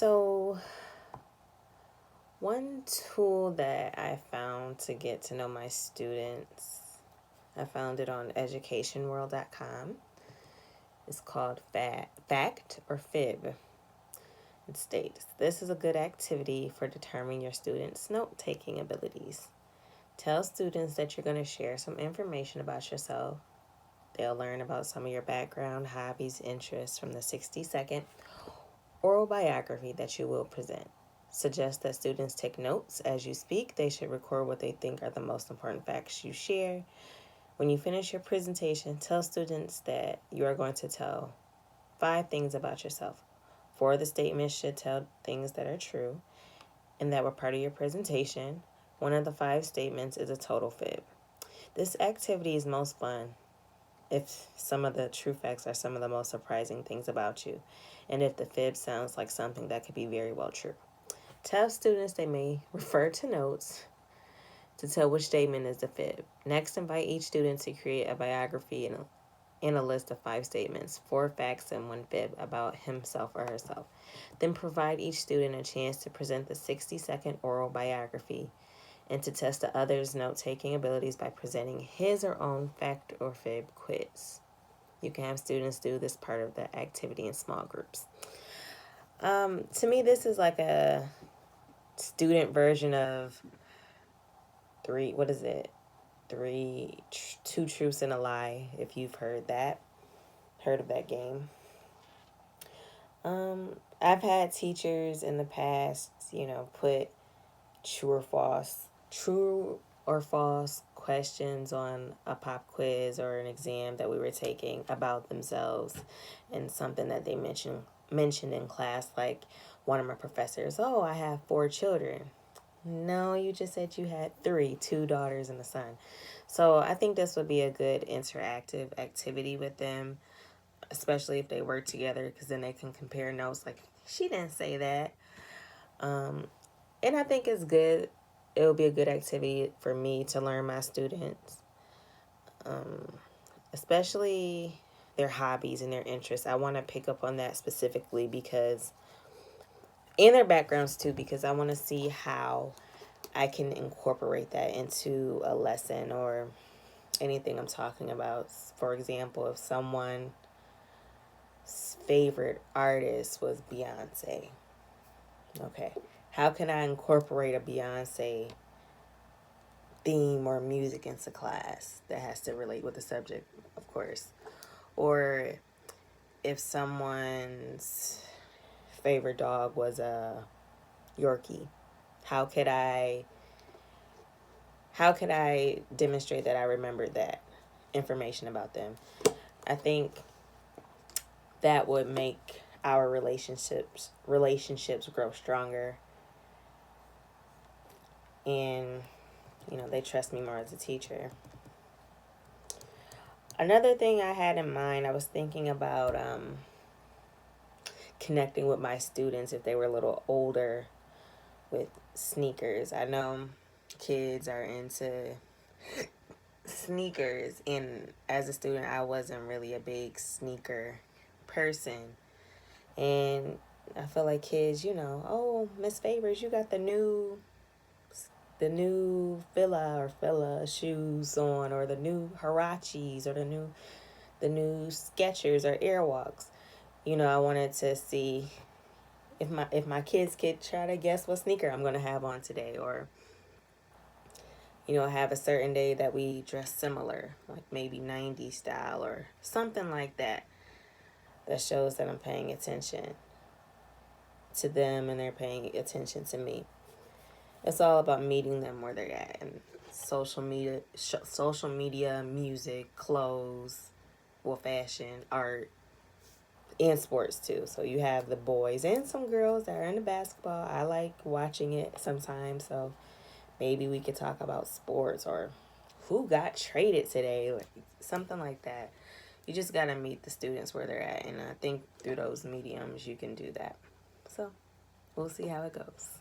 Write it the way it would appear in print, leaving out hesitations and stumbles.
So, one tool that I found to get to know my students, I found it on educationworld.com. It's called Fact or Fib. It states, this is a good activity for determining your students' note-taking abilities. Tell students that you're going to share some information about yourself. They'll learn about some of your background, hobbies, interests from the 60-second oral biography that you will present. Suggest that students take notes as you speak. They should record what they think are the most important facts you share. When you finish your presentation, tell students that you are going to tell 5 things about yourself. 4 of the statements should tell things that are true and that were part of your presentation. 1 of the 5 statements is a total fib. This activity is most fun if some of the true facts are some of the most surprising things about you, and if the fib sounds like something that could be very well true. Tell students they may refer to notes to tell which statement is the fib. Next, invite each student to create a biography and a list of 5 statements, 4 facts and 1 fib about himself or herself. Then provide each student a chance to present the 60-second oral biography and to test the other's note-taking abilities by presenting his or own fact or fib quiz. You can have students do this part of the activity in small groups. To me, this is like a student version of two truths and a lie, if you've heard of that game. I've had teachers in the past, put true or false questions on a pop quiz or an exam that we were taking about themselves, and something that they mentioned in class, like one of my professors, oh, I have 4 children. No, you just said you had 3, 2 daughters and a son. So I think this would be a good interactive activity with them, especially if they work together, because then they can compare notes like, she didn't say that. And I think it's good. It'll be a good activity for me to learn my students, especially their hobbies and their interests. I want to pick up on that specifically because, and their backgrounds too, because I want to see how I can incorporate that into a lesson or anything I'm talking about. For example, if someone's favorite artist was Beyonce, okay, how can I incorporate a Beyonce theme or music into class that has to relate with the subject, of course? Or if someone's favorite dog was a Yorkie, how could I demonstrate that I remembered that information about them? I think that would make our relationships grow stronger, and they trust me more as a teacher. Another thing I had in mind, I was thinking about connecting with my students if they were a little older with sneakers. I know kids are into sneakers, and as a student I wasn't really a big sneaker person, and I feel like kids, oh, Miss Favors, you got the new Fila shoes on, or the new Harachis, or the new Skechers or Airwalks. I wanted to see if my kids could try to guess what sneaker I'm gonna have on today, or have a certain day that we dress similar, like maybe 90s style or something like that. That shows that I'm paying attention to them and they're paying attention to me. It's all about meeting them where they're at, and social media, music, clothes, fashion, art, and sports too. So you have the boys and some girls that are into basketball. I like watching it sometimes, so maybe we could talk about sports or who got traded today, like something like that. You just gotta meet the students where they're at, and I think through those mediums you can do that. So we'll see how it goes.